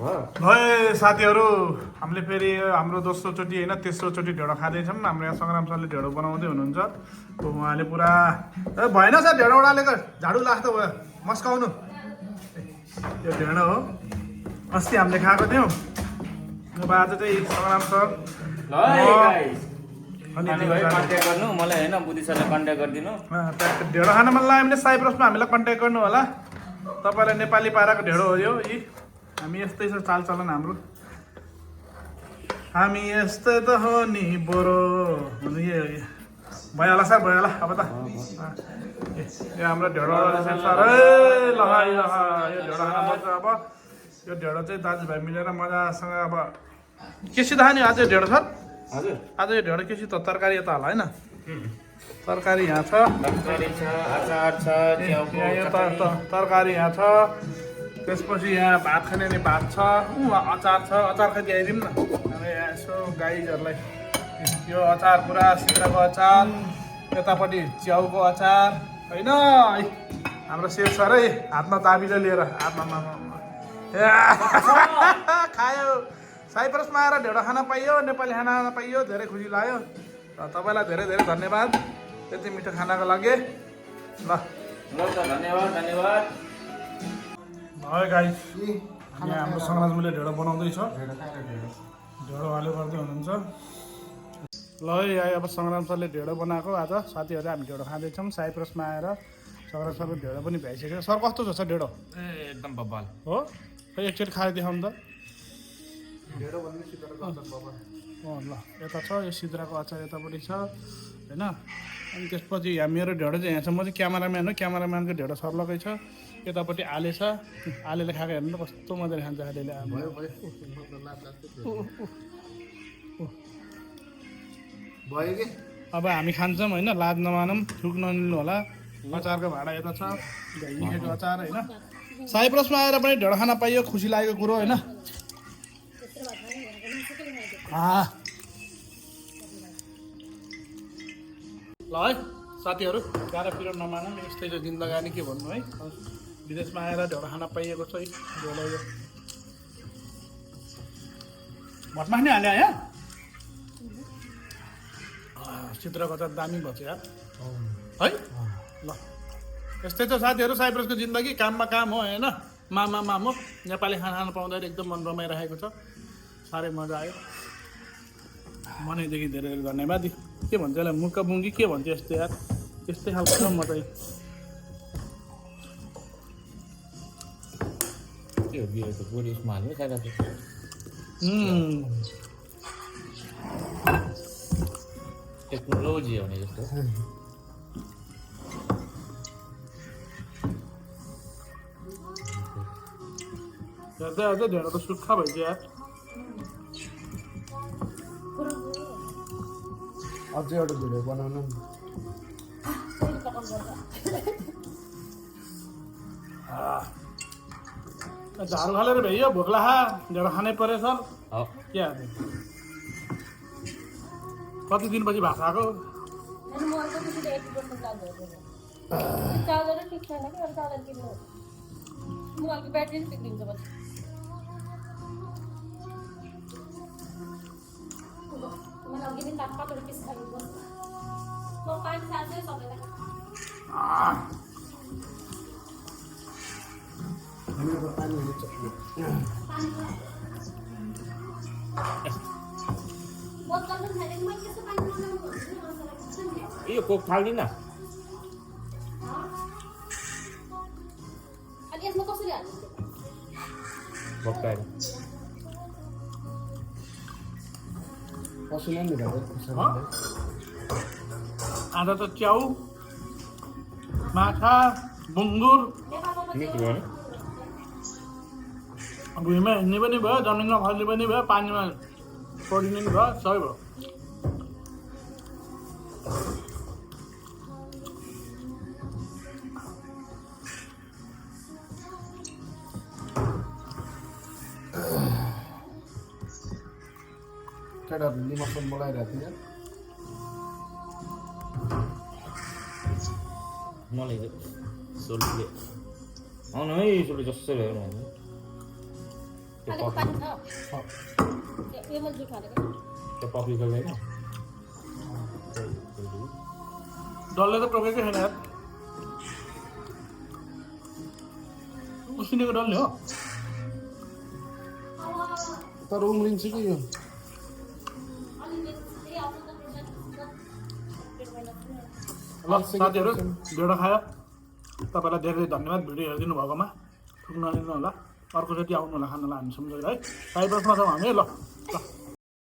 है साथीहरू हामीले फेरि हाम्रो दोस्रो चोटि होइन तेस्रो चोटि ढेँडो खाँदैछौँ। हाम्रो यहाँ सङ्ग्राम सरले ढेँडो बनाउँदै हुनुहुन्छ। उहाँले पुरा भएन सर ढेँडो उडालेको झाडु लाग्दो भयो मस्काउनु। यो ढेँडो हो अस्ति हामीले खाएको थियौँ। अब आज चाहिँ सङ्ग्राम सर अनि कन्ट्याक्ट गर्नु मलाई होइन बुद्धि सरलाई कन्ट्याक्ट गरिदिनु। ढेँडो खान मन लाग्यो भने साइप्रसमा हामीलाई कन्ट्याक्ट गर्नु होला। तपाईँलाई नेपाली पाराको ढेँडो हो यो। हामी यस्तै छ चालचलन हाम्रो। हामी यस्तै त हो नि बरो भइहाल्छ सर भइहाल्छ अब त। यो हाम्रो ढेँडो सर ल यो ढेँडो खान मजा। अब यो ढेँडो चाहिँ दाजुभाइ मिलेर मजासँग अब केसी खाने आज ढेँडो सर। हजुर आज यो ढेँडो केसी त तरकारी यता होला होइन। तरकारी यहाँ छ, तरकारी यहाँ छ। त्यसपछि यहाँ भात खाने नि भात छ, अचार छ। अचार खाइ ल्याइदिउँ न अब यहाँ यसो गाईहरूलाई। यो अचार पुरा सिद्राको अचार, यतापट्टि च्याउको अचार होइन। हाम्रो सेफ सर है हातमा दाबीले लिएर हातमा खायो। साइप्रसमा आएर ढेँडो खान पाइयो, नेपाली खाना खान पाइयो, धेरै खुसी लाग्यो। र तपाईँलाई धेरै धेरै धन्यवाद यति मिठो खानाको लागि। ल धन्यवाद धन्यवाद। है गाइस यहाँ हाम्रो सङ्ग्रामले ढेँडो बनाउँदैछ। ढेँडो आलु गर्दै हुनुहुन्छ। ल है यहाँ अब सङ्ग्राम सरले ढेँडो बनाएको आज साथीहरू हामी ढेँडो खाँदैछौँ। साइप्रसमा आएर सङ्ग्राम सरको ढेँडो पनि भ्याइसक्यो। सर कस्तो छ सर ढेँडो? एकदम बब्बाल हो खै एकचोटि खाएर देखाउनु त। ढेँडो भन्ने सिद्राको अचार बब्बाल। ल यता छ यो सिद्राको अचार यतापट्टि छ होइन। अनि त्यसपछि यहाँ मेरो ढेँडो चाहिँ यहाँ छ। म चाहिँ क्यामेराम्यान हो। क्यामेराम्यानको ढेँडो सर्लकै छ। यतापट्टि आले छ। आलेले खाएको हेर्नु त कस्तो मजाले खान्छ आलेले। भयो कि अब हामी खान्छौँ होइन, लाज नमानौँ, थुक नलिनु होला। अचारको भाडा यता छ, हिँडेको अचार होइन। साइप्रसमा आएर पनि ढेँडो खान पाइयो, खुसी लागेको कुरो होइन। ल है साथीहरू गाह्रो पिरो नमानौँ, यस्तै चाहिँ जिन्दगानी के भन्नु है। विदेशमा आएर ढेँडो खान पाइएको छ है। ढेँडो यो भटमास नै हाल्यो यहाँ। चित्रको त दामी भन्छ यार है। ल यस्तै छ साथीहरू साइप्रसको जिन्दगी, काममा काम हो होइन, माम हो। नेपाली खाना खान पाउँदाखेरि एकदम मन रमाइरहेको छ। साह्रै मजा आयो। मनैदेखि धेरै धेरै धन्यवाद। के भन्छ यसलाई मुक्का बुङ्गी के भन्छ यस्तो यार, त्यस्तै खालको छ म चाहिँ। टेक्नोलोजी हो जस्तो। हेर्दै हेर्दै ढेँडो त सुक्खा भइसक्यो यार। अझै एउटा भिडियो बनाउनु नि। झाडु खालेर भ्याइयो, भोक लाखा ढेँडो खानै पऱ्यो सर। के हाल्छ कति दिनपछि भात खाएको? यो कोक थाल्दिन न। भक्काएर पसिना नि आज त च्याउ, माछा, बुङ्गुर, भुइँमा हिँड्ने पनि भयो, जमिनमा फल्ने पनि भयो, पानीमा पढिने पनि भयो, सबै भयो। केटाहरू निमक बोलाइरहेको थियो। मलाई सोल्टीले आउनु है सोल्टी जसरी भयो भने अलिक पानी छ यो मैले दुध हालेको त्यो पपीको होइन डल्ले त टोकेकै छैन यार उसिनेको डल्ले हो तर उम्रिन्छ कि यो ल साथीहरू भिडियो खायो तपाईँलाई धेरै धन्यवाद भिडियो हेरिदिनु भएकोमा ठुक्न नलिनु होला अर्कोचोटि आउनु होला खानलाई हामी सम्झेर है साइप्रसमा छौँ हामी ल